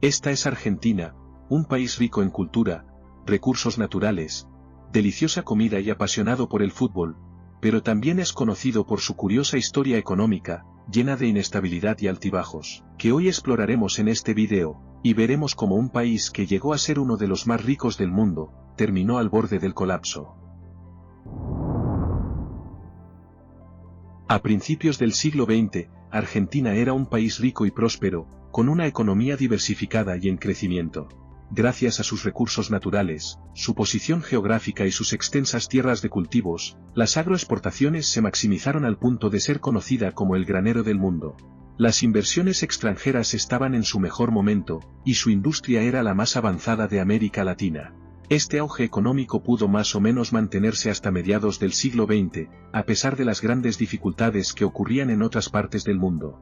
Esta es Argentina, un país rico en cultura, recursos naturales, deliciosa comida y apasionado por el fútbol, pero también es conocido por su curiosa historia económica, llena de inestabilidad y altibajos, que hoy exploraremos en este video, y veremos cómo un país que llegó a ser uno de los más ricos del mundo, terminó al borde del colapso. A principios del siglo XX, Argentina era un país rico y próspero, con una economía diversificada y en crecimiento. Gracias a sus recursos naturales, su posición geográfica y sus extensas tierras de cultivos, las agroexportaciones se maximizaron al punto de ser conocida como el granero del mundo. Las inversiones extranjeras estaban en su mejor momento, y su industria era la más avanzada de América Latina. Este auge económico pudo más o menos mantenerse hasta mediados del siglo XX, a pesar de las grandes dificultades que ocurrían en otras partes del mundo.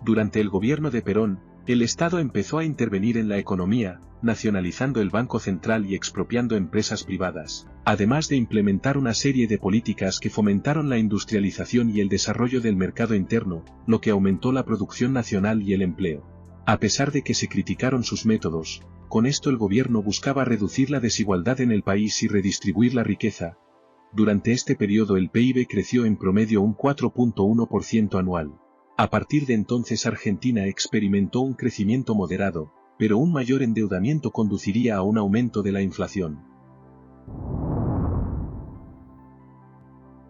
Durante el gobierno de Perón, el Estado empezó a intervenir en la economía, nacionalizando el Banco Central y expropiando empresas privadas, además de implementar una serie de políticas que fomentaron la industrialización y el desarrollo del mercado interno, lo que aumentó la producción nacional y el empleo. A pesar de que se criticaron sus métodos, con esto el gobierno buscaba reducir la desigualdad en el país y redistribuir la riqueza. Durante este periodo el PIB creció en promedio un 4.1% anual. A partir de entonces Argentina experimentó un crecimiento moderado, pero un mayor endeudamiento conduciría a un aumento de la inflación.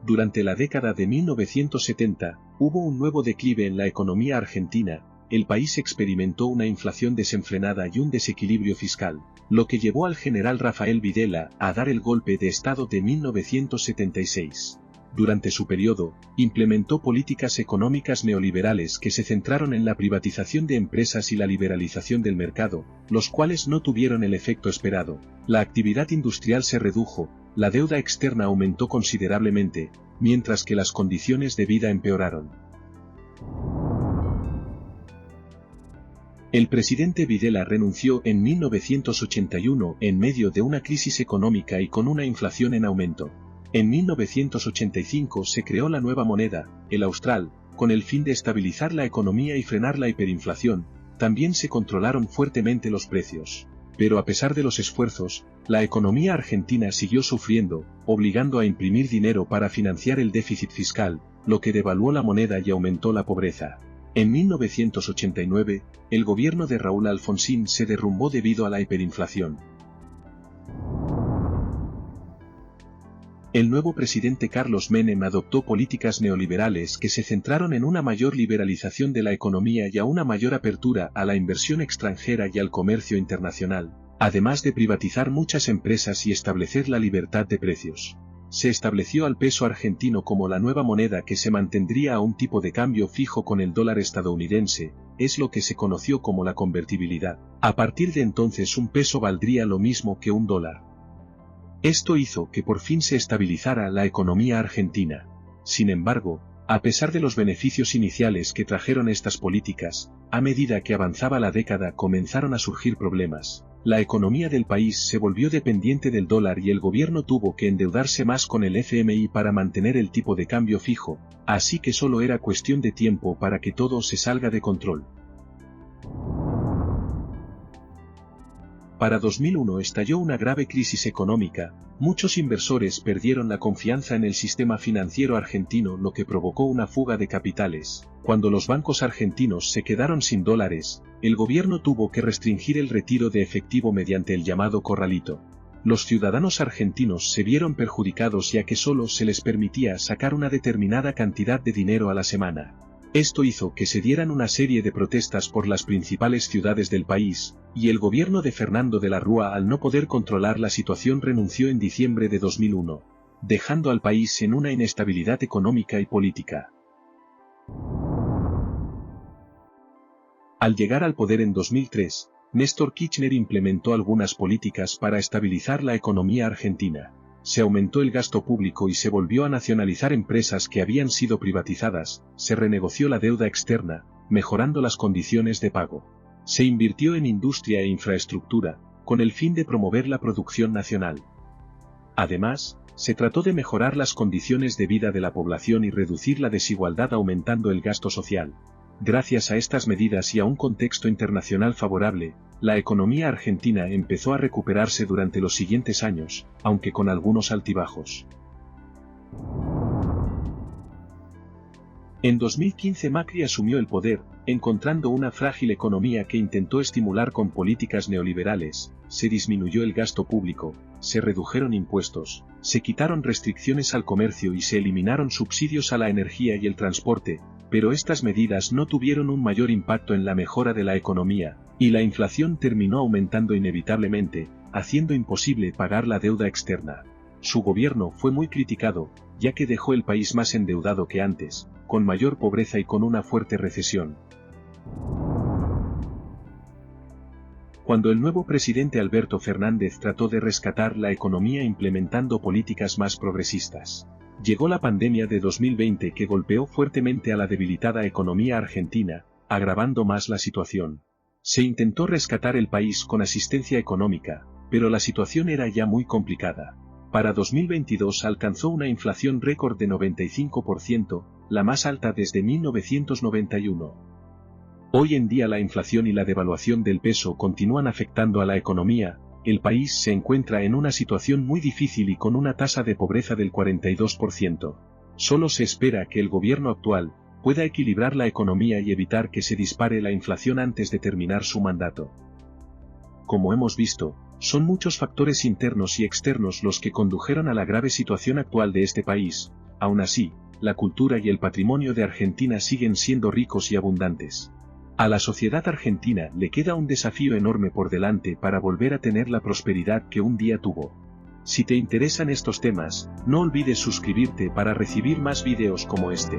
Durante la década de 1970, hubo un nuevo declive en la economía argentina. El país experimentó una inflación desenfrenada y un desequilibrio fiscal, lo que llevó al general Rafael Videla a dar el golpe de Estado de 1976. Durante su periodo, implementó políticas económicas neoliberales que se centraron en la privatización de empresas y la liberalización del mercado, los cuales no tuvieron el efecto esperado. La actividad industrial se redujo, la deuda externa aumentó considerablemente, mientras que las condiciones de vida empeoraron. El presidente Videla renunció en 1981 en medio de una crisis económica y con una inflación en aumento. En 1985 se creó la nueva moneda, el austral, con el fin de estabilizar la economía y frenar la hiperinflación. También se controlaron fuertemente los precios. Pero a pesar de los esfuerzos, la economía argentina siguió sufriendo, obligando a imprimir dinero para financiar el déficit fiscal, lo que devaluó la moneda y aumentó la pobreza. En 1989, el gobierno de Raúl Alfonsín se derrumbó debido a la hiperinflación. El nuevo presidente Carlos Menem adoptó políticas neoliberales que se centraron en una mayor liberalización de la economía y a una mayor apertura a la inversión extranjera y al comercio internacional, además de privatizar muchas empresas y establecer la libertad de precios. Se estableció al peso argentino como la nueva moneda que se mantendría a un tipo de cambio fijo con el dólar estadounidense, es lo que se conoció como la convertibilidad. A partir de entonces un peso valdría lo mismo que un dólar. Esto hizo que por fin se estabilizara la economía argentina. Sin embargo, a pesar de los beneficios iniciales que trajeron estas políticas, a medida que avanzaba la década comenzaron a surgir problemas. La economía del país se volvió dependiente del dólar y el gobierno tuvo que endeudarse más con el FMI para mantener el tipo de cambio fijo, así que solo era cuestión de tiempo para que todo se salga de control. Para 2001 estalló una grave crisis económica, muchos inversores perdieron la confianza en el sistema financiero argentino, lo que provocó una fuga de capitales. Cuando los bancos argentinos se quedaron sin dólares, el gobierno tuvo que restringir el retiro de efectivo mediante el llamado corralito. Los ciudadanos argentinos se vieron perjudicados ya que solo se les permitía sacar una determinada cantidad de dinero a la semana. Esto hizo que se dieran una serie de protestas por las principales ciudades del país, y el gobierno de Fernando de la Rúa, al no poder controlar la situación, renunció en diciembre de 2001, dejando al país en una inestabilidad económica y política. Al llegar al poder en 2003, Néstor Kirchner implementó algunas políticas para estabilizar la economía argentina. Se aumentó el gasto público y se volvió a nacionalizar empresas que habían sido privatizadas, se renegoció la deuda externa, mejorando las condiciones de pago. Se invirtió en industria e infraestructura, con el fin de promover la producción nacional. Además, se trató de mejorar las condiciones de vida de la población y reducir la desigualdad aumentando el gasto social. Gracias a estas medidas y a un contexto internacional favorable, la economía argentina empezó a recuperarse durante los siguientes años, aunque con algunos altibajos. En 2015 Macri asumió el poder, encontrando una frágil economía que intentó estimular con políticas neoliberales. Se disminuyó el gasto público, se redujeron impuestos, se quitaron restricciones al comercio y se eliminaron subsidios a la energía y el transporte, pero estas medidas no tuvieron un mayor impacto en la mejora de la economía, y la inflación terminó aumentando inevitablemente, haciendo imposible pagar la deuda externa. Su gobierno fue muy criticado, ya que dejó el país más endeudado que antes, con mayor pobreza y con una fuerte recesión. Cuando el nuevo presidente Alberto Fernández trató de rescatar la economía implementando políticas más progresistas, llegó la pandemia de 2020 que golpeó fuertemente a la debilitada economía argentina, agravando más la situación. Se intentó rescatar el país con asistencia económica, pero la situación era ya muy complicada. Para 2022 alcanzó una inflación récord de 95%, la más alta desde 1991. Hoy en día la inflación y la devaluación del peso continúan afectando a la economía. El país se encuentra en una situación muy difícil y con una tasa de pobreza del 42%. Solo se espera que el gobierno actual pueda equilibrar la economía y evitar que se dispare la inflación antes de terminar su mandato. Como hemos visto, son muchos factores internos y externos los que condujeron a la grave situación actual de este país. Aún así, la cultura y el patrimonio de Argentina siguen siendo ricos y abundantes. A la sociedad argentina le queda un desafío enorme por delante para volver a tener la prosperidad que un día tuvo. Si te interesan estos temas, no olvides suscribirte para recibir más videos como este.